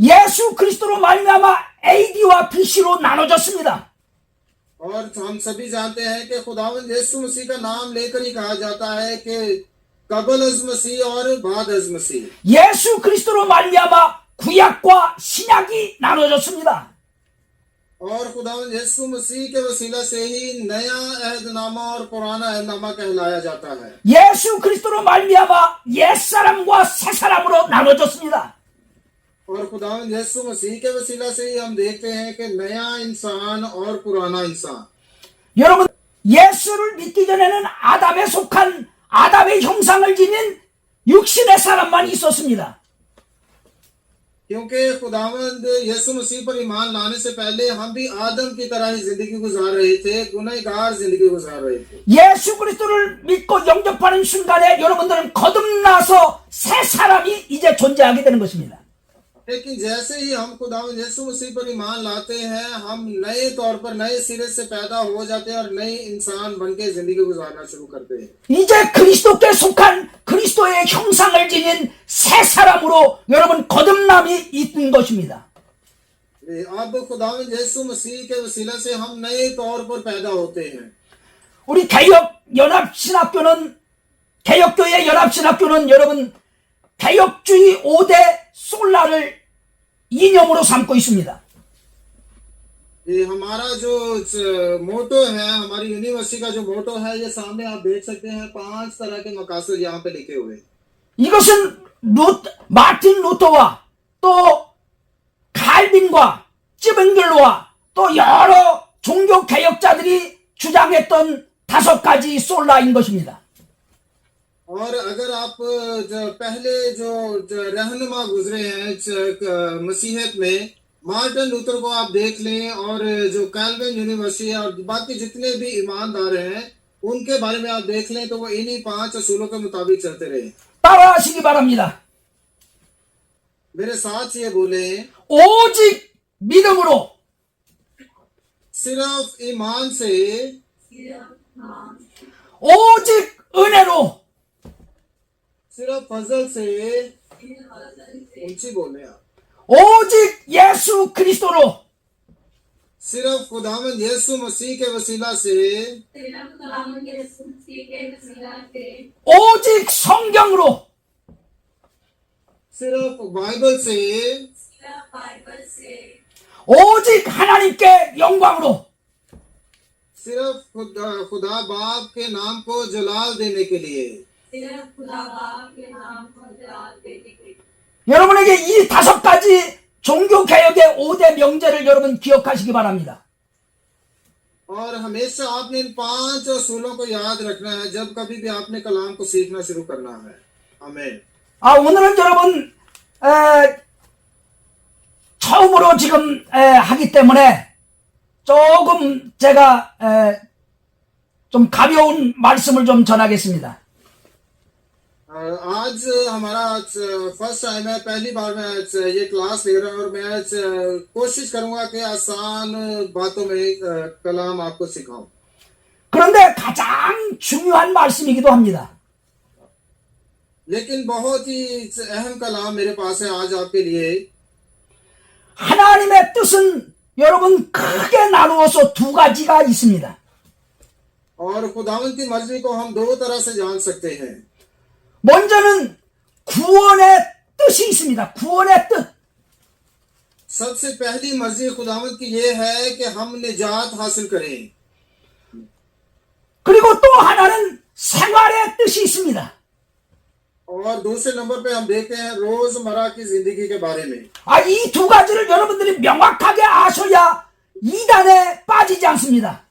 예수 그리스도로 말미암아 AD와 BC로 나눠졌습니다. और हम सभी जानते हैं कि खुदावंद यीशु मसीह का नाम लेकर ही कहा जाता है कि कबल अज मसीह और बाद अज मसीह। 예수 그리스도로 말미암아 구약과 신약이 나눠졌습니다. और खुदावंद यीशु मसीह के वसीला से ही नया अहदनामा और पुराना अहदनामा कहलाया जाता है। 예수 그리스도로 말미암아 옛사람과 새사람으로 나눠졌습니다. और खुदावंद यीशु मसीह के वसीला से ही हम देखते हैं कि नया इंसान और पुराना इंसान। 여러분, 예수를 믿기 전에는 아담에 속한 아담의 형상을 지닌 육신의 사람만 있었습니다. क्योंकि खुदावंद यीशु मसीह पर ईमान लाने से पहले हम भी आदम की तरह ही जिंदगी गुजार रहे थे, गुनहगार जिंदगी गुजार रहे थे। 예수 그리스도를 믿고 영접하는 순간에 여러분들은 거듭나서 새 사람이 이제 존재하게 되는 것입니다. लेकिन जैसे ही हम खुदावंद यीशु मसीह पर ईमान लाते हैं, हम नए तौर पर नए सिरे से पैदा हो जाते हैं और नए इंसान बनके जिंदगी गुजारना शुरू करते हैं। 이제 그리스도께 속한 그리스도의 형상을 지닌 새 사람으로 여러분 거듭남이 있는 것입니다. अब खुदावंद यीशु मसीह के वसीला से हम नए तौर पर पैदा होते हैं। 우리 개혁교회 연합신학교는 여러분 개혁주의 5대 솔라를 이념으로 삼고 있습니다. ये हमारा जो मोटो है, हमारी यूनिवर्सिटी का जो मोटो है, ये सामने आप देख सकते हैं। 5 तरह के मकासद यहाँ पे लिखे हुए। 이것은 마틴 루터와 또 칼빈과 찌벤글로와 또 여러 종교 개혁자들이 주장했던 5가지 솔라인 것입니다. और अगर आप पहले जो रहनुमा गुजरे हैं मसीहत में, मार्टिन लूथर को आप देख लें और जो कैल्विन यूनिवर्सिटी और बाकी जितने भी ईमानदार हैं उनके बारे में आप देख लें, तो वो इन्हीं 5 असूलों के मुताबिक चलते रहे। 따라하시기 바랍니다. मेरे साथ ये बोले, 오직 믿음으로 सिर्फ ईमान से, 오직 은혜로 सिर्फ फजल से, ऊंची बोले आप, 오직 예수 그리스도로 सिर्फ खुदावंद यीशु मसीह के वसीला से, 오직 성경으로 सिर्फ बाइबल से, 오직 하나님께 영광으로 सिर्फ खुदा बाप के नाम को जलाल देने के लिए। 여러분에게 이 5가지 종교개혁의 5대 명제를 여러분 기억하시기 바랍니다. और हमेशा आपने इन 5 असूलों को याद रखना है जब कभी भी आपने कलाम को सीखना शुरू करना है। आमीन। 오늘은 여러분 처음으로 지금 하기 때문에 조금 제가 좀 가벼운 말씀을 좀 전하겠습니다. आज हमारा फर्स्ट टाइम है, पहली बार मैं ये क्लास ले रहा हूँ और मैं कोशिश करूंगा कि आसान बातों में कलाम आपको सिखाऊं। 그런데 가장 중요한 말씀이기도 합니다. लेकिन बहुत ही अहम कलाम मेरे पास है आज आपके लिए। 하나님의 뜻은 여러분 크게 나누어서 2가지가 있습니다. और खुदावंद की मर्जी को हम 2 तरह से जान सकते हैं। 먼저는 구원의 뜻이 있습니다. 구원의 뜻. सबसे पहली मर्जी खुदावंद की ये है कि हम निजात हासिल करें। 그리고 또 하나는 생활의 뜻이 있습니다. और दूसरे नंबर पे हम देखते हैं रोजमर्रा की जिंदगी के बारे में। 이 2가지를 여러분들이 명확하게 아셔야 이단에 빠지지 않습니다.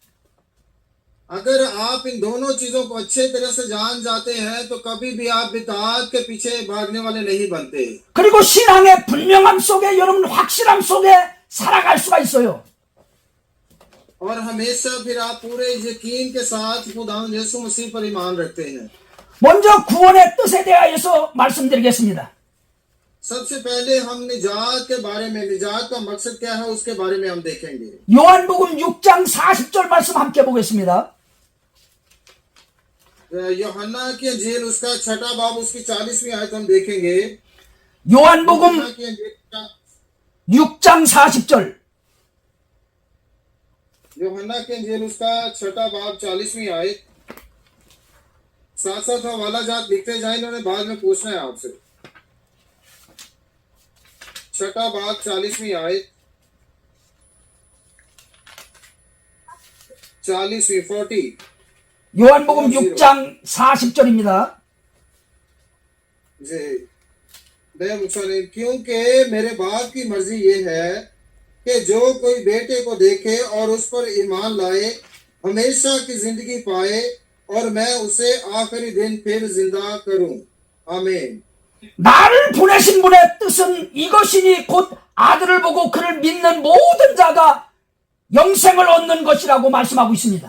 अगर आप इन दोनों चीजों को अच्छे तरह से जान जाते हैं तो कभी भी आप बिदात के पीछे भागने वाले नहीं बनते। 그리고 신앙의 분명함 속에 여러분 확실함 속에 살아갈 수가 있어요. और हमेशा फिर आप पूरे यकीन के साथ खुदावंद यीशु मसीह पर ईमान रखते हैं। 먼저 구원의 뜻에 대하여서 말씀드리겠습니다. सबसे पहले हम निजात के बारे में, निजात का मकसद क्या है उसके बारे में हम देखेंगे। 요한복음 6장 40절 말씀 함께 보겠습니다. यूहन्ना की अंजील उसका 6 बाब उसकी 40वीं आयत हम देखेंगे। 요한복음 6장 40절. यूहन्ना के इंजील उसका 6 बाब 40वीं आयत। साथ साथ हम वाला जात लिखते जाए, इन्होंने बाद में पूछना है आपसे। 6 बाब 40वीं आयत, 40वीं 40। 요한복음 6장 40절입니다. जी, क्योंकि मेरे बाप की मर्जी ये है कि जो कोई बेटे को देखे और उस पर ईमान लाए हमेशा की जिंदगी पाए, और मैं उसे आखिरी दिन फिर जिंदा करूं। आमीन। 나를 보내신 분의 뜻은 이것이니 곧 아들을 보고 그를 믿는 모든 자가 영생을 얻는 것이라고 말씀하고 있습니다.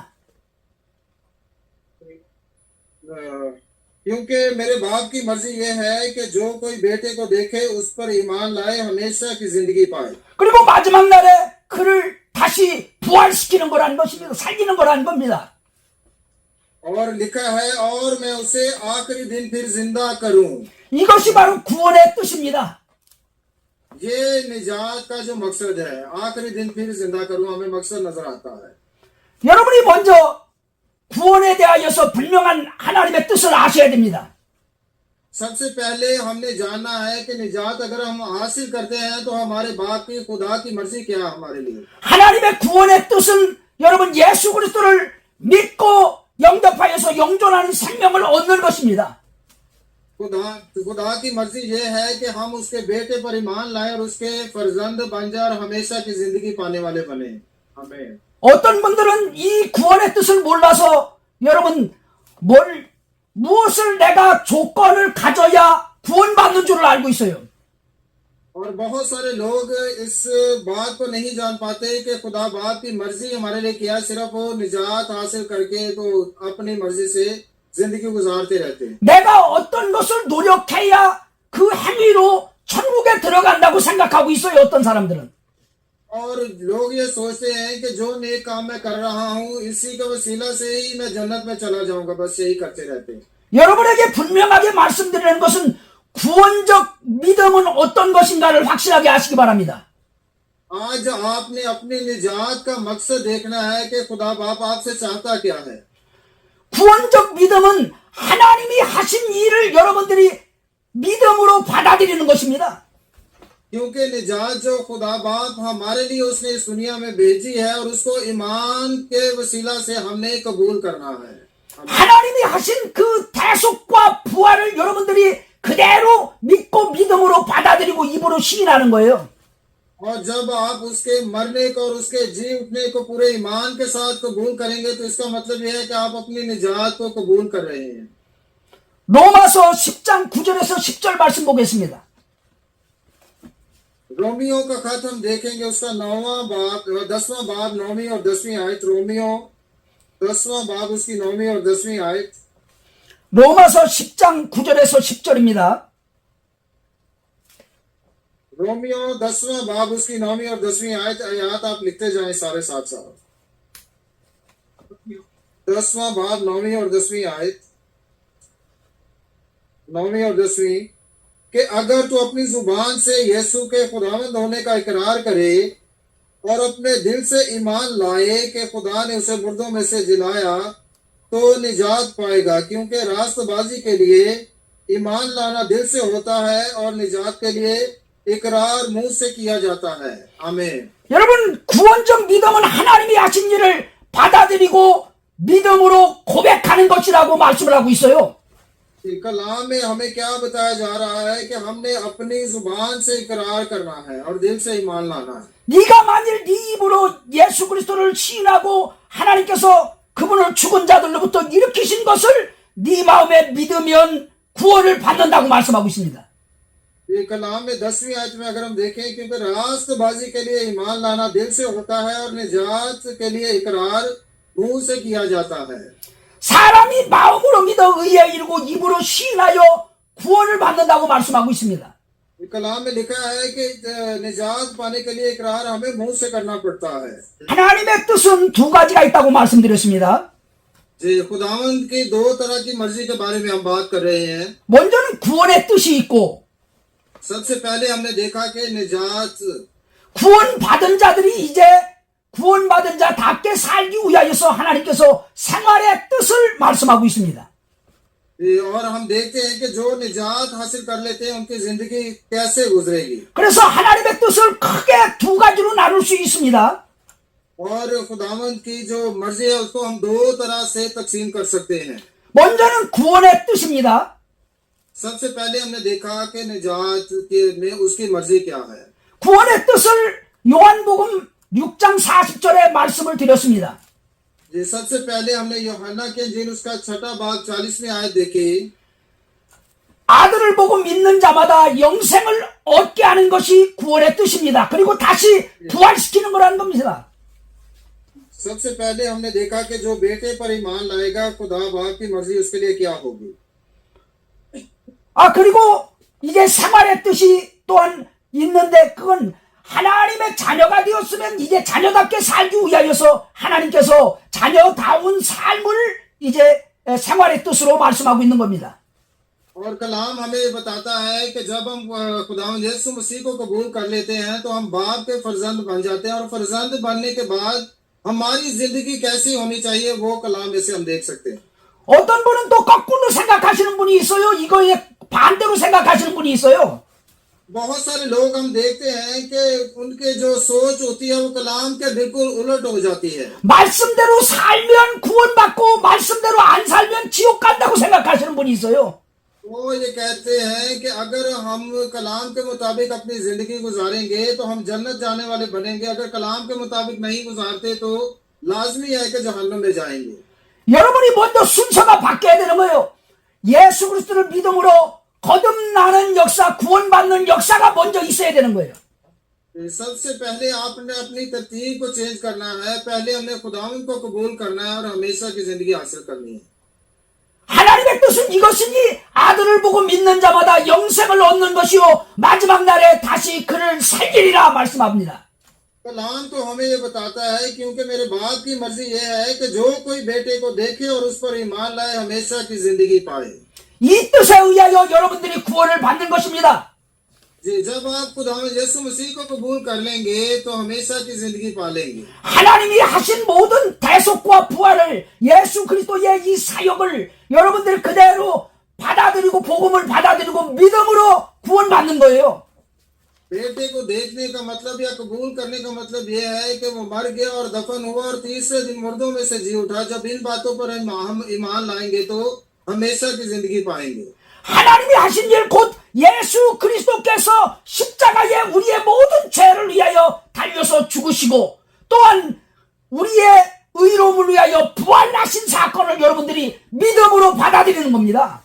क्योंकि मेरे बाप की मर्जी ये है कि जो कोई बेटे को देखे उस पर ईमान लाए हमेशा की जिंदगी पाए। 그리고 마지막 날에 그를 다시 부활시키는 거라는 것입니다. 살리는 거라는 겁니다. और लिखा है, और मैं उसे आखिरी दिन फिर जिंदा करूं। 이것이 바로 구원의 뜻입니다. ये निजात का जो मकसद है, आखिरी दिन फिर जिंदा करूं, हमें मकसद नजर आता है। 여러분이 먼저 구원에 대하여서 분명한 하나님의 뜻을 아셔야 됩니다. सबसे पहले हमने जानना है कि निजात अगर हम हासिल करते हैं तो हमारे बाप की खुदा की मर्जी क्या है हमारे लिए। 하나님의 구원의 뜻은 여러분 예수 그리스도를 믿고 영접하여서 영존하는 생명을 얻는 것입니다. खुदा की मर्जी ये है कि हम उसके बेटे पर ईमान लाए और उसके फर्जंद बन जाए और हमेशा की जिंदगी पाने वाले बने। हमें 어떤 분들은 이 구원의 뜻을 몰라서 여러분 무엇을 내가 조건을 가져야 구원받는 줄을 알고 있어요. और बहुत सारे लोग इस बात को नहीं जान पाते कि खुदा बाप की मर्जी हमारे लिए क्या, सिर्फ वो निजात हासिल करके तो अपनी मर्जी से जिंदगी गुजारते रहते हैं। 내가 어떤 것을 노력해야 그 행위로 천국에 들어간다고 생각하고 있어요. 어떤 사람들은. और लोग ये सोचते हैं कि जो नेक काम मैं कर रहा हूँ इसी के वसीला से ही मैं जन्नत में चला जाऊंगा, बस यही करते रहते हैं। 여러분에게 분명하게 말씀드리는 것은 구원적 믿음은 어떤 것인가를 확실하게 아시기 바랍니다. आज आपने अपनी निजात का मकसद देखना है कि खुदा बाप आपसे चाहता क्या है। 구원적 믿음은 하나님이 하신 일을 여러분들이 믿음으로 받아들이는 것입니다. क्योंकि निजात जो खुदा बाप हमारे लिए उसने इस दुनिया में भेजी है और उसको ईमान के वसीला से हमने कबूल करना है। 하나님이 하신 그 대속과 부활을 여러분들이 그대로 믿고 믿음으로 받아들이고 입으로 시인하는 거예요. और जब आप उसके मरने को और उसके जी उठने को पूरे ईमान के साथ कबूल करेंगे तो इसका मतलब यह है कि आप अपनी निजात को कबूल कर रहे हैं। 로마서 10장 9절에서 10절 말씀 보겠습니다. रोमियो का खत हम देखेंगे, उसका 9वां बाब 10वां बाब 9वीं और 10वीं आयत। रोमियो 10वां बाब उसकी 9वीं और 10वीं आयत। 로마서 10장 9절에서 10절입니다. रोमियो 10वां बाब उसकी 9वीं और 10वीं आयत आप लिखते जाएं सारे साथ साथ। 10वां बाब 9वीं और 10वीं आयत, 9वीं और 10वीं, कि अगर तू अपनी जुबान से यीशु के खुदावंद होने का इकरार करे और अपने दिल से ईमान लाए कि खुदा ने उसे मुर्दों में से जिलाया तो निजात पाएगा। क्योंकि रास्तबाजी के लिए ईमान लाना दिल से होता है और निजात के लिए इकरार मुंह से किया जाता है। आमीन। 여러분 구원적 믿음은 하나님이 하신 일을 받아들이고 믿음으로 고백하는 것이라고 말씀을 하고 있어요. कलाम में हमें क्या बताया जा रहा है कि हमने अपनी जुबान से इकरार करना है और दिल से ईमान लाना है। 네가 만일 네 입으로 예수 그리스도를 시인하고 하나님께서 그분을 죽은 자들로부터 일으키신 것을 네 마음에 믿으면 구원을 받는다고 말씀하고 있습니다. ये कलाम में 10वीं आयत में अगर हम देखें, क्योंकि रास्तबाजी के लिए ईमान लाना दिल से होता है और निजात के लिए इकरार मुंह से किया जाता है। 사람이 마음으로 믿어 의에 이르고 입으로 시인하여 구원을 받는다고 말씀하고 있습니다. कलाम में लिखा है कि निजात पाने के लिए इकरार हमें मुंह से करना पड़ता है। 하나님의 뜻은 두 가지가 있다고 말씀드렸습니다. जी, खुदावंद की दो तरह की मर्जी के बारे में हम बात कर रहे हैं। 먼저는 구원의 뜻이 있고 सबसे पहले हमने देखा कि निजात 구원받은 자들이 이제 구원받은 자답게 살기 위하여서 하나님께서 생활의 뜻을 말씀하고 있습니다. और हम देखते हैं कि जो निजात हासिल कर लेते हैं उनकी जिंदगी कैसे गुजरेगी। 그래서 하나님의 뜻을 크게 두 가지로 나눌 수 있습니다. और खुदावंद की जो मर्जी है उसको हम दो तरह से तकसीम कर सकते हैं। 먼저는 구원의 뜻입니다. सबसे पहले हमने देखा कि निजात के में उसकी मर्जी क्या है। 구원의 뜻을 요한복음 6장 40절에 말씀을 드렸습니다. जी, सबसे पहले हमने यूहन्ना के इंजील उसका 6 भाग 40वीं आयत देखी। 아들을 보고 믿는 자마다 영생을 얻게 하는 것이 구원의 뜻입니다. 그리고 다시 부활시키는 거라는 겁니다. सबसे पहले हमने देखा कि जो बेटे पर ईमान लाएगा खुदा बाप की मर्जी उसके लिए क्या होगी। 그리고 이제 생활의 뜻이 또한 있는데 그건 하나님의 자녀가 되었으면 이제 자녀답게 살기 위하여서 하나님께서 자녀다운 삶을 이제 생활의 뜻으로 말씀하고 있는 겁니다. और कलाम हमें बताता है कि जब हम खुदावंद यीशु मसीह को कबूल कर लेते हैं तो हम बाप के फर्जंद बन जाते हैं और फर्जंद बनने के बाद हमारी जिंदगी कैसी होनी चाहिए वो कलाम में से हम देख सकते हैं। 어떤 분은 또 거꾸로 생각하시는 분이 있어요. 이거에 반대로 생각하시는 분이 있어요. बहुत सारे लोग हम देखते हैं कि उनके जो सोच होती है वो कलाम के बिल्कुल उलट हो जाती है। 말씀대로 살면 구원받고 말씀대로 안 살면 지옥 간다고 생각하시는 분이 있어요. वो ये कहते हैं कि अगर हम कलाम के मुताबिक अपनी जिंदगी गुजारेंगे तो हम जन्नत जाने वाले बनेंगे, अगर कलाम के मुताबिक नहीं गुजारते तो लाजमी है कि जहन्नम में जाएंगे। 여러분이 먼저 순서가 바뀌어야 되는 거예요. 예수 그리스도를 믿음으로 거듭나는 역사, 구원받는 역사가 먼저 있어야 되는 거예요. सबसे पहले आपने अपनी तरतीब को चेंज करना है। पहले हमने खुदावंद को कबूल करना है और हमेशा की जिंदगी हासिल करनी है। 하나님의 뜻은 이것이니 아들을 보고 믿는 자마다 영생을 얻는 것이요 마지막 날에 다시 그를 살리리라 말씀합니다. कलाम तो हमें ये बताता है क्योंकि मेरे बाप की मर्जी ये है कि जो कोई बेटे को देखे और उस पर ईमान लाए हमेशा की जिंदगी पाए। 이 뜻에 의하여 여러분들이 구원을 받는 것입니다. जी, जब आप खुदावंद यीशु मसीह को कबूल कर लेंगे तो हमेशा की जिंदगी पालेंगे। 하나님이 하신 모든 대속과 부활을 예수 그리스도의 이 사역을 여러분들이 그대로 받아들이고 복음을 받아들이고 믿음으로 구원받는 거예요. बेटे को देखने का मतलब या कबूल करने का मतलब यह है कि वो मर गया और दफन हुआ और तीसरे दिन मुर्दों में से जी उठा। जब इन बातों पर हम ईमान लाएंगे तो हमेशा की जिंदगी पाएंगे। 하나님이 하신 일 곧 예수 그리스도께서 십자가에 우리의 모든 죄를 위하여 달려서 죽으시고 또한 우리의 의로움을 위하여 부활하신 사건을 여러분들이 믿음으로 받아들이는 겁니다.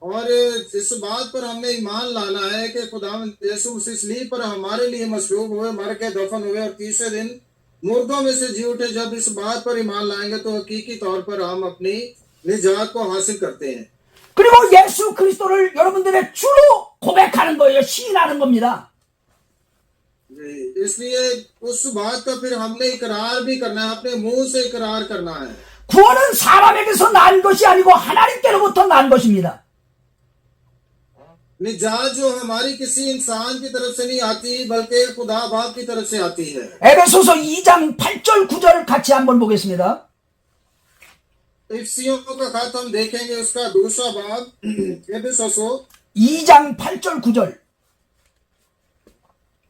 और इस बात पर हमने ईमान लाना है कि खुदावंद यीशु मसीह सलीब पर हमारे लिए मसलूब हुए, मर के दफन हुए और तीसरे दिन मुर्दों में से जी उठे। जब इस बात पर ईमान लाएंगे तो हकीकी तौर पर हम अपनी निजात को हासिल करते हैं। 그리고 예수 그리스도를 여러분들의 주로 고백하는 거예요. 시인하는 겁니다. इसलिए उस बात का फिर हमने इकरार भी करना है, अपने मुंह से इकरार करना है। 구원은 사람에게서 난 것이 아니고 하나님께로부터 난 것입니다. निजात जो हमारी किसी इंसान की तरफ से नहीं आती बल्कि खुदा बाप की तरफ से आती है। 에베소서 2장 8절 9절 같이 한번 보겠습니다. इफ्सियों का खत हम देखेंगे उसका दूसरा बाब एफिसोसो 2장 8절 9절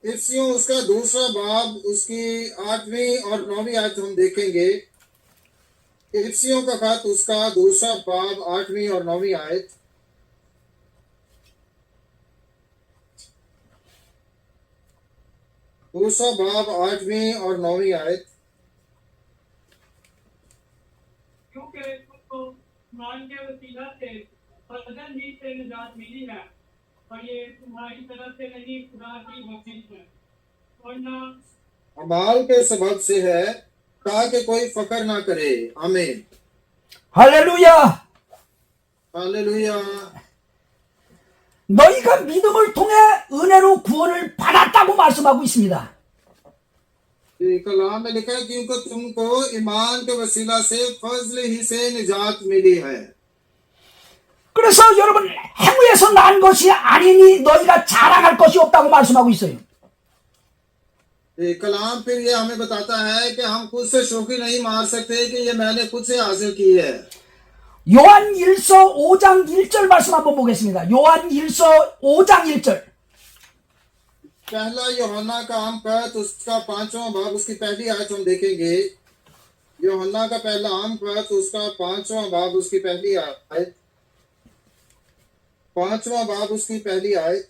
इफ्सियों उसका दूसरा बाब उसकी 8वीं और 9वीं आयत हम देखेंगे। इफ्सियों का खत उसका दूसरा बाब 8वीं और 9वीं आयत। दूसरा बाब 8वीं और 9वीं आयत। क्योंकि तुमको ईमान के वसीला से फर्जन ही से निजात मिली है और ये तुम्हारी तरफ से नहीं खुदा की बख्शिश है। वरना अमाल के सबब से है ताकि कोई फकर ना करे। आमीन 할렐루야. हालेलुया। 너희가 믿음을 통해 은혜로 구원을 받았다고 말씀하고 있습니다. कलाम में लिखा है क्योंकि तुमको ईमान के वसीला से फजल ही से निजात मिली है। 그래서 여러분 행위에서 난 것이 아니니 너희가 자랑할 것이 없다고 말씀하고 있어요. ये कलाम फिर ये हमें बताता है कि हम खुद से शौकी नहीं मार सकते कि ये मैंने खुद से हासिल की है। 요한 1서 5장 1절 말씀 한번 보겠습니다. 요한 1서 5장 1절. पहला यूहन्ना का हम पद उसका 5वां भाग उसकी पहली आयत हम देखेंगे। यूहन्ना का पहला आम पद उसका 5वां भाग उसकी पहली आयत, 5वां भाग उसकी पहली आयत।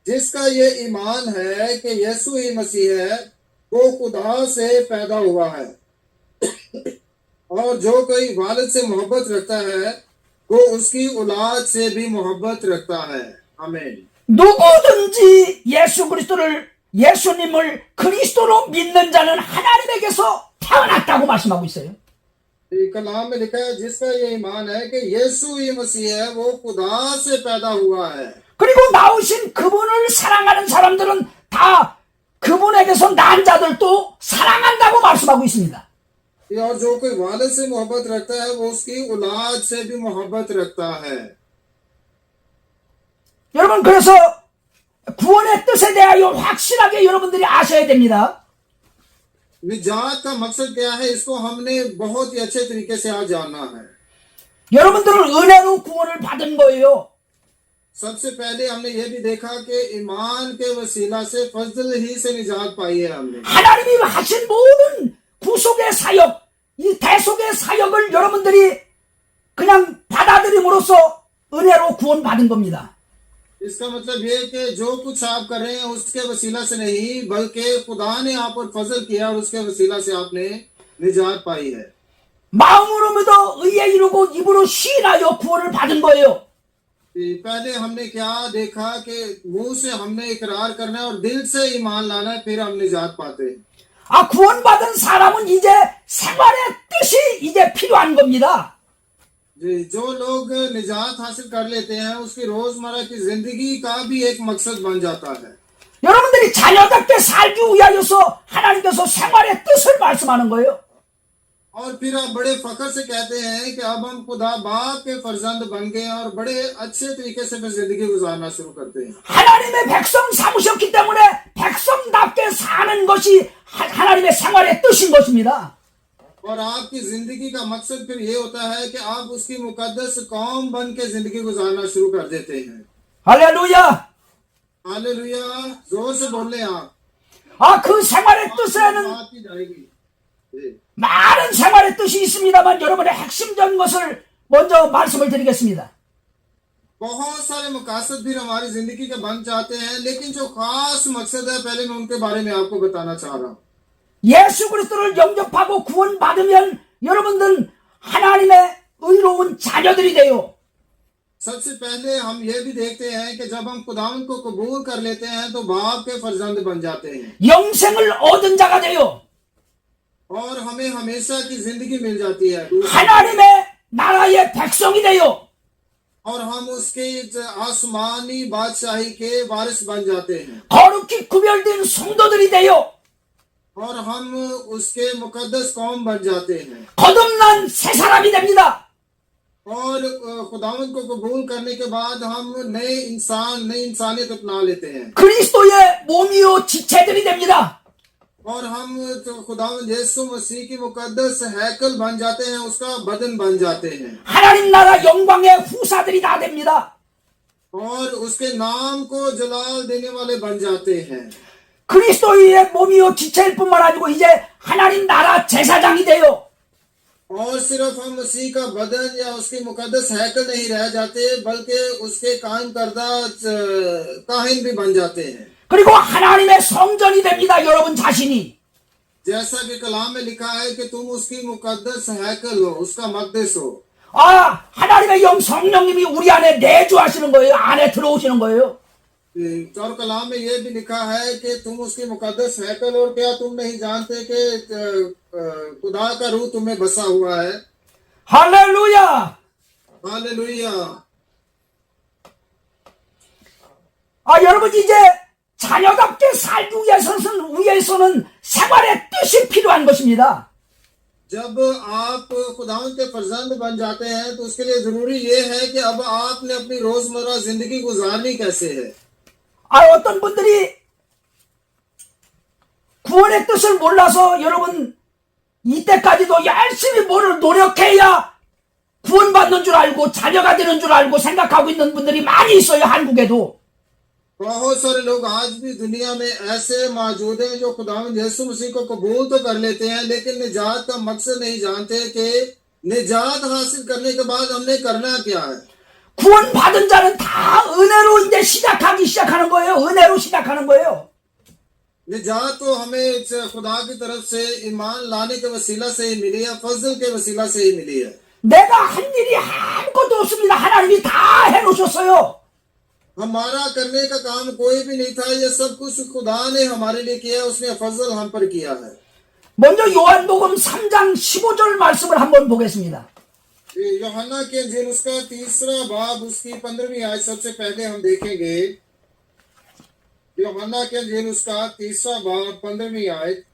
जिसका ये ईमान है कि यीशु ही मसीह है, वो खुदा से पैदा हुआ है, और जो कोई वालिद से मोहब्बत रखता है वो उसकी औलाद से भी मोहब्बत रखता है। आमीन। 누구든지 예수님을 그리스도로 믿는 자는 하나님에게서 태어났다고 말씀하고 있어요. ये कलाम में लिखा है जिसका ये ईमान है कि यीशु ही मसीह है, वो खुदा से पैदा हुआ है। 그리고 나오신 그분을 사랑하는 사람들은 다 그분에게서 난 자들도 사랑한다고 말씀하고 있습니다. और जो कोई वालिद से मोहब्बत रखता है वो उसकी औलाद से भी मोहब्बत रखता है। 여러분, 그래서 구원의 뜻에 대하여 확실하게 여러분들이 아셔야 됩니다. निजात का मकसद क्या है, इसको हमने बहुत ही अच्छे तरीके से आज जानना है। 여러분들은 은혜로 구원을 받은 거예요. सबसे पहले हमने ये भी देखा कि ईमान के वसीला से फजल ही से निजात पाई है हमने। 하나님이 하신 모든 구속의 사역, 이 대속의 사역을 여러분들이 그냥 받아들임으로써 은혜로 구원받은 겁니다. इसका मतलब ये कि जो कुछ आप कर रहे हैं उसके वसीला से नहीं, बल्कि खुदा ने आप पर फजल किया और उसके वसीला से आपने निजात पाई है। 마음으로 믿어 의에 이르고 입으로 시인하여 구원을 받은 거예요. पहले हमने क्या देखा कि मुंह से हमने इकरार करना है और दिल से ईमान लाना है, फिर हम निजात पाते हैं। 구원받은 사람은 이제 생활의 뜻이 이제 필요한 겁니다. जी, जो लोग निजात हासिल कर लेते हैं उसकी रोजमर्रा की जिंदगी का भी एक मकसद बन जाता है। 여러분들이 자녀답게 살기 위하여서 하나님께서 생활의 뜻을 말씀하는 거예요. और फिर आप बड़े फख्र से कहते हैं कि अब हम खुदा बाप के फर्जंद बन गए और बड़े अच्छे तरीके से फिर जिंदगी गुजारना शुरू करते हैं। 하나님의 백성 삼으셨기 때문에 백성답게 사는 것이 하나님의 생활의 뜻인 것입니다. और आपकी जिंदगी का मकसद फिर ये होता है कि आप उसकी मुकद्दस कौम बन के जिंदगी गुजारना शुरू कर देते हैं। 할렐루야! हालेलुया, जोर से बोले आप। 그 생활의 뜻에는 बात की जाएगी। जी। 많은 생활의 뜻이 있습니다만 여러분의 핵심적인 것을 먼저 말씀을 드리겠습니다. बहुत सारे मकासद भी हमारी जिंदगी के बन जाते हैं, लेकिन जो खास मकसद है पहले मैं उनके बारे में आपको बताना चाह रहा हूँ। 예수 그리스도를 영접하고 구원받으면 여러분들은 하나님의 의로운 자녀들이 돼요. सबसे पहले हम ये भी देखते हैं कि जब हम खुदावंद को कबूल कर लेते हैं तो बाप के फर्जंद बन जाते हैं 영생을 얻은 자가 돼요. और हमें हमेशा की जिंदगी मिल जाती है 하나님의 나라의 백성이 돼요. और हम उसके आसमानी बादशाही के वारिस बन जाते हैं 거룩히 구별된 성도들이 돼요. और हम उसके मुकद्दस कौम बन जाते हैं 거듭난 새 사람이 됩니다. और खुदावंद को कबूल करने के बाद हम नए इंसानियत अपना लेते हैं 그리스도의 몸이요 지체들이 됩니다. और हम तो खुदावंद यीशु मसीह की मुकद्दस हैकल बन जाते हैं, उसका बदन बन जाते हैं 하나님 나라 영광의 후사들이 다 됩니다. और उसके नाम को जलाल देने वाले बन जाते हैं 그리스도의 몸이요 지체일 뿐만 아니고 이제 하나님 나라 제사장이 돼요. और सिर्फ हम मसीह का बदन या उसकी मुकद्दस हैकल नहीं रह जाते, बल्कि उसके कायम करदा काहिन भी बन जाते हैं 그리고 하나님의 성전이 됩니다. 여러분 자신이. जैसा कि कलाम में लिखा है कि तुम उसकी मुकद्दस हैकल हो, उसका मकदस हो। 하나님의 영 성령님이 우리 안에 내주하시는 거예요. 안에 들어오시는 거예요. और कलाम में ये भी लिखा है कि तुम उसकी मुकद्दस हैकल, और क्या तुम नहीं जानते कि खुदा का रूह तुम्हें बसा हुआ है। 할렐루야! हालेलुया। 여러분 이제 자녀답게 살기 위해서는 생활의 뜻이 필요한 것입니다. जब आप खुदावंद के फर्जंद बन जाते हैं तो उसके लिए जरूरी ये है कि अब आपने अपनी रोजमर्रा जिंदगी गुजारनी कैसे है। 어떤 분들이 구원의 뜻을 몰라서 여러분 이때까지도 열심히 뭐를 노력해야 구원받는 줄 알고 자녀가 되는 줄 알고 생각하고 있는 분들이 많이 있어요, 한국에도. बहुत सारे लोग आज भी दुनिया में ऐसे मौजूद हैं जो खुदावंद यीशु मसीह को कबूल तो कर लेते हैं, लेकिन निजात का मकसद नहीं जानते कि निजात हासिल करने के बाद हमने करना क्या है। 구원받은 자는 다 은혜로 이제 시작하는 거예요. 은혜로 시작하는 거예요. निजात तो हमें खुदा की तरफ से ईमान लाने के वसीला से ही मिली है, फजल के वसीला से ही मिली है। 내가 한 일이 아무것도 없습니다. 하나님이 다 해놓으셨어요. हमारा करने का काम कोई भी नहीं था, ये सब कुछ खुदा ने हमारे लिए किया, उसने फजल हम पर किया है। 먼저 요한복음 3장 15절 말씀을 한번 보겠습니다. यूहन्ना के इंजील उसका 3रा बाब उसकी 15वीं आयत सबसे पहले हम देखेंगे। यूहन्ना के इंजील उसका 3रा बाब 15वीं आयत।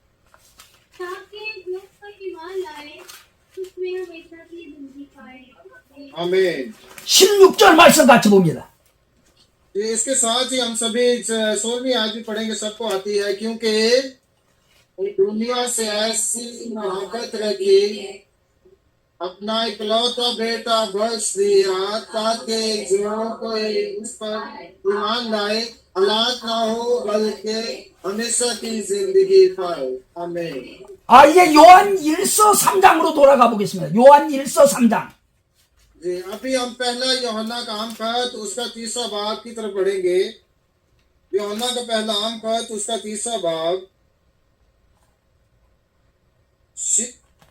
ताकि लोग पर ईमान लाए, उसमें हमेशा की जिंदगी पाए। आमीन। 16절 말씀 같이 봅니다. इसके साथ ही हम सभी 16वीं आयत भी पढ़ेंगे, सबको आती है। क्योंकि दुनिया से ऐसी मोहब्बत रखी, अपना इकलौता बेटा बख्श दिया, ताकि जो कोई उस पर ईमान लाए हलाक ना हो बल्कि हमेशा की जिंदगी पाए। आमीन। 이제 요한 1서 3장으로 돌아가 보겠습니다. 요한 1서 3장. जी अभी हम पहला यूहन्ना का आम खत उसका 3रा बाब की तरफ बढ़ेंगे। यूहन्ना का पहला आम खत उसका 3रा बाब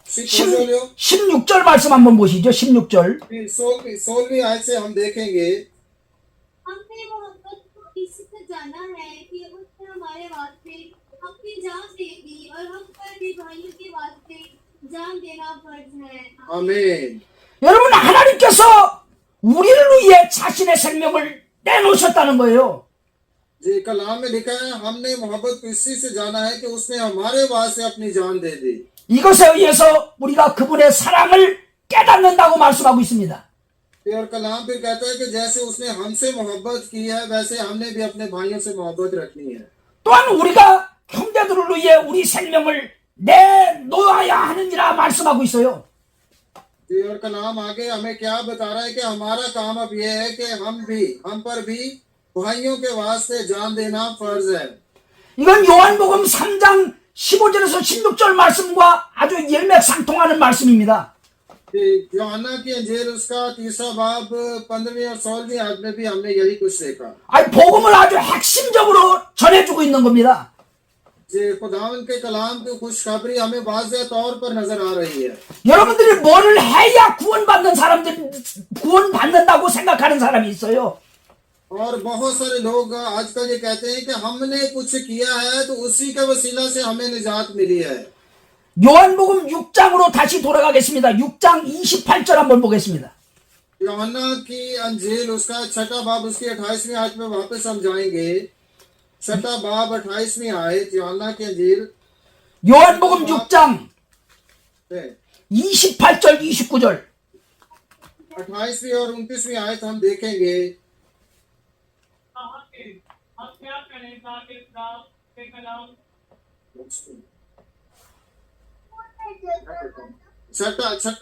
16절 말씀 한번 보시죠. 16절. 16वीं आयत से हम देखेंगे। हमने मोहब्बत को इससे जाना है कि उसने हमारे वास्ते अपनी जान दे दी और हम पर भी भाइयों के वास्ते जान देना फर्ज है। आमीन। 여러분 하나님께서 우리를 위해 자신의 생명을 내놓으셨다는 거예요. जी कलाम में लिखा है, हमने मोहब्बत को इसी से जाना है कि उसने हमारे वास्ते अपनी जान दे दी। 이것에 의해서 우리가 그분의 사랑을 깨닫는다고 말씀하고 있습니다. और कलाम फिर कहता है कि जैसे उसने हमसे मोहब्बत की है वैसे हमने भी अपने भाइयों से मोहब्बत रखनी है। 또한 우리가 형제들을 위해 우리 생명을 내놓아야 하느니라 말씀하고 있어요. और कलाम आगे हमें क्या बता रहा है कि हमारा काम अब यह है कि हम पर भी भाइयों के वास्ते जान देना फर्ज है। 이건 요한복음 3장 15절에서 16절 말씀과 아주 일맥상통하는 말씀입니다. यूहन्ना की इंजील उसका 3रा बाब 15वीं और 16वीं आयत में भी हमने यही कुछ देखा। 복음을 아주 핵심적으로 전해주고 있는 겁니다. खुदावंद के कलाम की खुशखबरी हमें वाज़ेह तौर पर नजर आ रही है। 여러분들이 뭐를 해야 구원받는다고 생각하는 사람이 있어요. और बहुत सारे लोग आजकल ये कहते हैं कि हमने कुछ किया है तो उसी के वसीला से हमें निजात मिली है। 요한복음 6장으로 다시 돌아가겠습니다. 6장 28절 한번 보겠습니다. यूहन्ना की अंजील उसका 6ठा बाब उसकी 28वीं आयत में वापस हम जाएंगे। 6ठा बाब 28वीं आयत यूहन्ना की अंजील 요한복음 6장 28절 29절 28वीं और 29वीं आयत हम देखेंगे। हम क्या करें ताकि खुदा के कलाम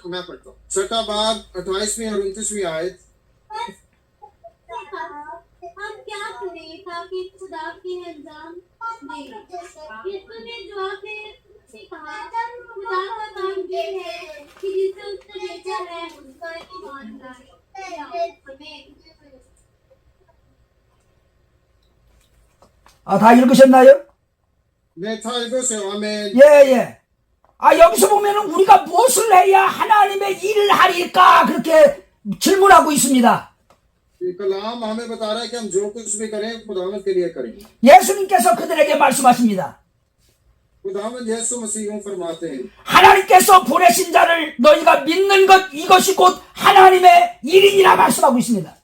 मैं पढ़ता हूँ। 6ठा बाब 28वीं और 29वीं आयत। हम क्या करें ताकि खुदा के अंजाम दें। यीशु ने जवाब में उससे कहा, खुदा का काम ये है कि जिसे उसने भेजा है उस पर ईमान लाए। 다 읽으셨나요? 네, 다 읽으세요. 아멘. 예. 여기서 보면은 우리가 무엇을 해야 하나님의 일을 하리까 그렇게 질문하고 있습니다. ये कलाम हमें बता रहा है कि हम जो कुछ भी करें खुदावंद के लिए करेंगे। 예수님께서 그들에게 말씀하십니다. खुदावंद यीशु मसीह यूं फरमाते हैं, 하나님께서 보내신 자를 너희가 믿는 것 이것이 곧 하나님의 일이니라 말씀하고 있습니다.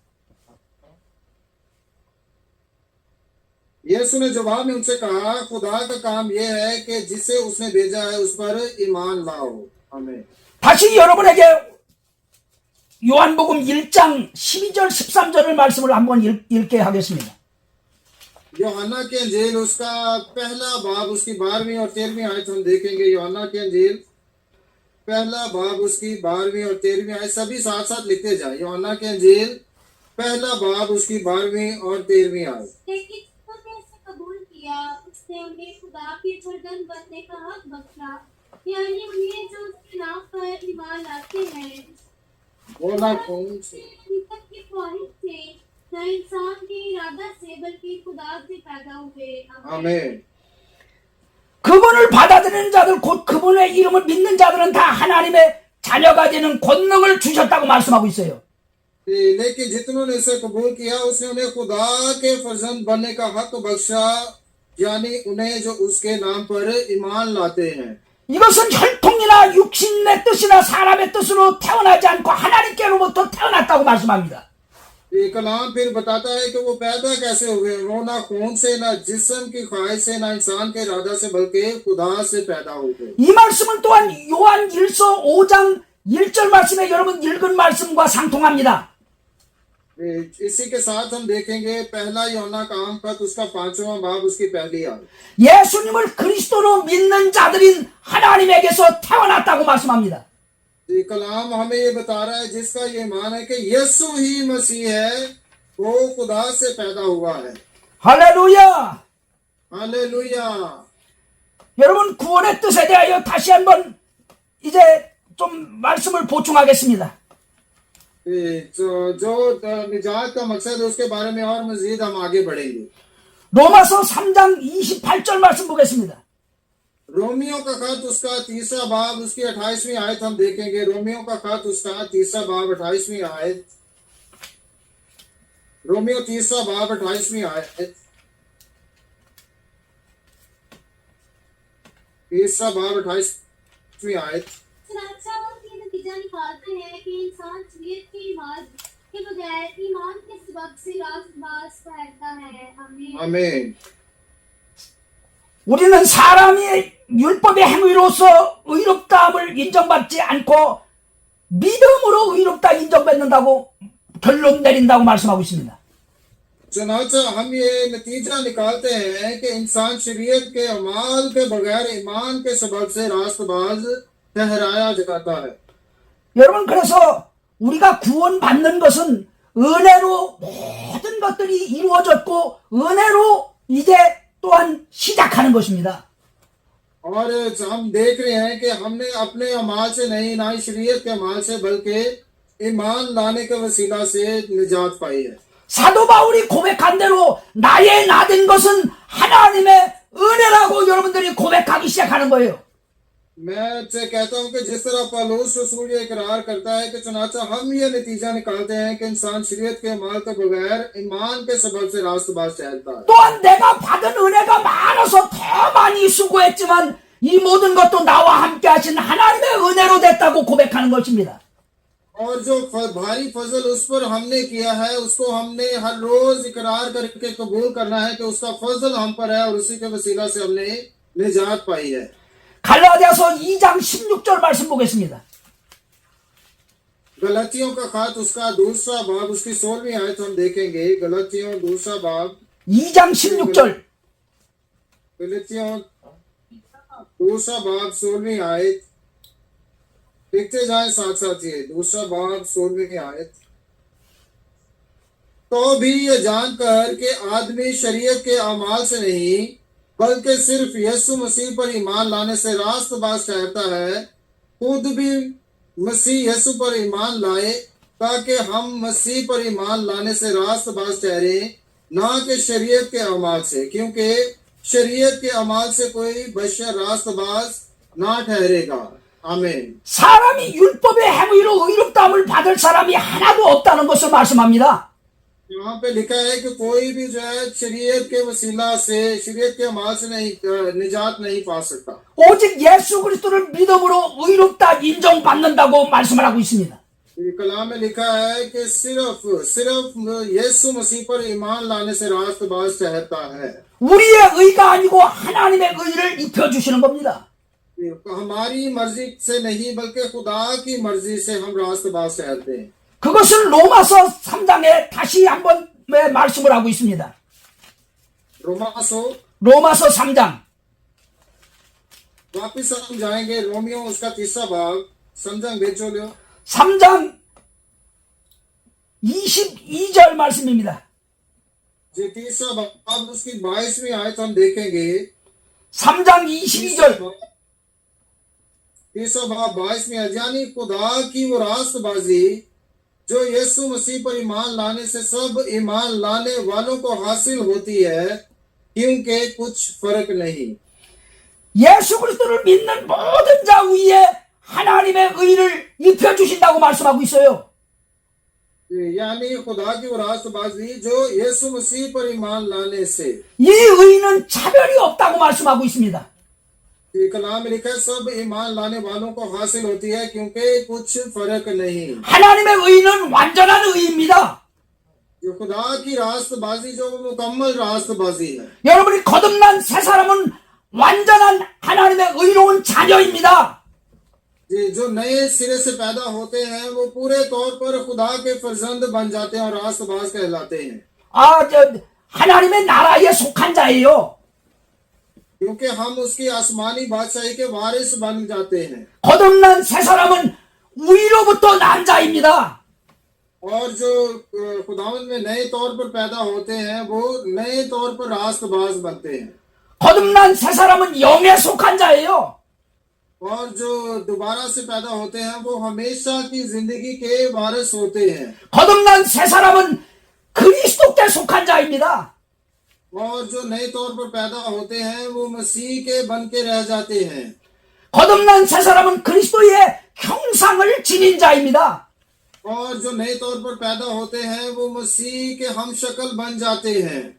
यीशु ने जवाब में उनसे कहा, खुदा का काम यह है कि जिसे उसने भेजा है उस पर ईमान लाओ। आमीन। 다시 여러분에게 요한복음 1장 12절 13절을 말씀을 한번 읽게 하겠습니다. यूहन्ना की अंजील उसका पहला बाब उसकी 12वीं और 13वीं आयत हम देखेंगे। यूहन्ना की अंजील पहला बाब उसकी 12वीं और 13वीं आयत, सभी साथ साथ लिखते जाए। यूहन्ना की अंजील पहला बाब उसकी 12वीं और 13वीं आयत। लेकिन जिसने इसे कबूल किया उसने उन्हें खुदा के फर्जंद बनने का हक बख्शा, यानी उन्हें जो उसके नाम पर ईमान लाते हैं। बोला कौन से? हकीकत की ख्वाहिश से, न इंसान के इरादा से, बल्कि खुदा से पैदा हुए। आमीन। 그분을 받아들이는 자들, 곧 그분의 이름을 믿는 자들은 다 하나님의 자녀가 되는 권능을 주셨다고 말씀하고 있어요. लेकिन जितनों ने इसे कबूल किया उसने उन्हें खुदा के फर्जंद बनने का हक बख्शा, यानी उन्हें जो उसके नाम पर ईमान लाते हैं। 이것은 혈통이나 육신의 뜻이나 사람의 뜻으로 태어나지 않고 하나님께로부터 태어났다고 말씀합니다. ये कलाम फिर बताता है कि वो पैदा कैसे हुए। वो ना खून से, ना जिस्म की ख्वाहिश से, ना इंसान के इरादा से, बल्कि खुदा से पैदा हुए। 이 말씀은 또한 요한 1서 5장 1절 말씀에 여러분 읽은 말씀과 상통합니다. इसी के साथ हम देखेंगे पहला यूहन्ना का आम पत्र उसका 5वां बाब उसकी पहली आयत। 예수님을 그리스도로 믿는 자들인 하나님에게서 태어났다고 말씀합니다. ये कलाम हमें ये बता रहा है जिसका ये मान है कि यीशु ही मसीह है, वो खुदा से पैदा हुआ है। 할렐루야! हालेलुया। 여러분 구원의 뜻에 대하여 다시 한번 이제 좀 말씀을 보충하겠습니다. जो निजात का मकसद है उसके बारे में और मजीद हम आगे बढ़ेंगे। 로마서 3장 28절 말씀 보겠습니다. रोमियो का खत उसका 3रा बाब उसकी 28वीं आयत हम देखेंगे। रोमियो का खत उसका 3रा बाब 28वीं आयत। रोमियो 3रा बाब 28वीं आयत। 3रा बाब 28वीं आयत। अच्छा ये नतीजा निकालते हैं कि इंसान शरीयत के ईमान के बगैर ईमान के सबब से रास्तबाज ठहरता है। आमीन। आमीन। 우리는 사람이 율법의 행위로서 의롭다함을 인정받지 않고 믿음으로 의롭다 인정받는다고 결론 내린다고 말씀하고 있습니다. चुनाचा हम ये नतीजा निकालते हैं कि इंसान शरीयत के अमाल के बगैर ईमान के सबब से रास्तबाज ठहराया जाता है। 여러분 그래서 우리가 구원받는 것은 은혜로 모든 것들이 이루어졌고 은혜로 이제 또한 시작하는 것입니다. और हम देख रहे हैं कि हमने अपने अमाल से नहीं, ना ही शरीयत के अमाल से, बल्कि ईमान लाने के वसीला से निजात पाई है। 사도 바울이 고백한 대로 나의 나 된 것은 하나님의 은혜라고 여러분들이 고백하기 시작하는 거예요. मैं कहता हूं कि जिस तरह पौलुस रसूल ये इकरार करता है कि चुनाचा हम ये नतीजा निकालते हैं कि इंसान शरीयत के अमाल के बगैर ईमान के सबब से रास्तबाज ठहरता है। 또한 내가 받은 은혜가 많아서 더 많이 수고했지만 이 모든 것도 나와 함께 하신 하나님의 은혜로 됐다고 고백하는 것입니다. और जो भारी फजल उस पर हमने किया है उसको हमने हर रोज इकरार करके कबूल करना है कि उसका फजल हम पर है और उसी के वसीला से हमने निजात पाई है। 갈라디아서 2장 16절 말씀 보겠습니다. गलतियों का खत उसका 2रा बाब उसकी 16वीं आयत हम देखेंगे। गलतियों 2रा बाब 2장 16절. गलतियों 2रा बाब 16वीं आयत देखते जाए साथ साथ। ये 2रा बाब 16वीं आयत। तो भी ये जानकर कि आदमी शरीयत के अमाल से नहीं बल्कि सिर्फ यीशु मसीह पर ईमान लाने से रास्तबाज ठहरता है, खुद भी मसीह यीशु पर ईमान लाए ताकि हम मसीह पर ईमान लाने से रास्तबाज ठहरे, ना कि शरीयत के अमाल से, क्योंकि शरीयत के अमाल से कोई बशर रास्तबाज ना ठहरेगा। आमीन। 사람이 율법의 행위로 의롭다함을 받을 사람이 하나도 없다는 것을 말씀합니다. यहाँ पे लिखा है कि कोई भी जो है शरीयत के वसीला से, शरीयत के अमाल से नहीं निजात नहीं पा सकता। 오직 예수 그리스도를 믿음으로 의롭다 인정받는다고 말씀을 하고 있습니다. कलाम में लिखा है कि सिर्फ यीशु मसीह पर ईमान लाने से रास्तबाज ठहरता है। 우리의 의가 아니고 하나님의 의를 입혀주시는 겁니다. हमारी मर्जी से नहीं बल्कि खुदा की मर्जी से हम रास्तबाज ठहरते हैं। 그것을 로마서 3장에 다시 한번 말씀을 하고 있습니다. 로마서 3장. वापिस हम जाएंगे रोमियो उसका तीसरा भाग समझांग बेचोलियो 3장 22절 말씀입니다. जो तीसरा भाग उसकी 22वीं आयत हम देखेंगे 3장 22절. तीसरा भाग 22वीं आयत यानी खुदा की वो रास्तबाजी जो यीशु मसीह पर ईमान लाने से सब ईमान लाने वालों को हासिल होती है क्योंकि कुछ फर्क नहीं 예수 그리스도를 믿는 모든 자 위에 하나님의 의를 입혀주신다고 말씀하고 있어요. यानी खुदा की वो रास्तबाजी जो यीशु मसीह पर ईमान लाने से 이 의는 차별이 없다고 말씀하고 있습니다. कलाम में लिखा है सब ईमान लाने वालों को हासिल होती है क्योंकि कुछ फर्क नहीं 하나님의 의는 완전한 의입니다. जो खुदा की रास्तबाजी जो वो मुकम्मल रास्तबाजी है 여러분이 거듭난 새 사람은 완전한 하나님의 의로운 자녀입니다. जो नए सिरे से पैदा होते हैं वो पूरे तौर पर खुदा के फर्जंद बन जाते हैं और रास्तबाज कहलाते हैं 하나님의 나라에 속한 자예요. क्योंकि हम उसकी आसमानी बादशाही के वारिस बन जाते हैं 거듭난 새 사람은 위로부터 난 자입니다. और जो खुदावंद में नए तौर पर पैदा होते हैं वो नए तौर पर रास्तबाज बनते हैं 거듭난 새 사람은 영에 속한 자예요. और जो दोबारा से पैदा होते हैं वो हमेशा की जिंदगी के वारिस होते हैं 거듭난 새 사람은 그리스도께 속한 자입니다. और जो नए तौर पर पैदा होते हैं वो मसीह के बन के रह जाते हैं 거듭난 새 사람은 그리스도의 형상을 지닌 자입니다. और जो नए तौर पर पैदा होते हैं वो मसीह के हम शक्ल बन जाते हैं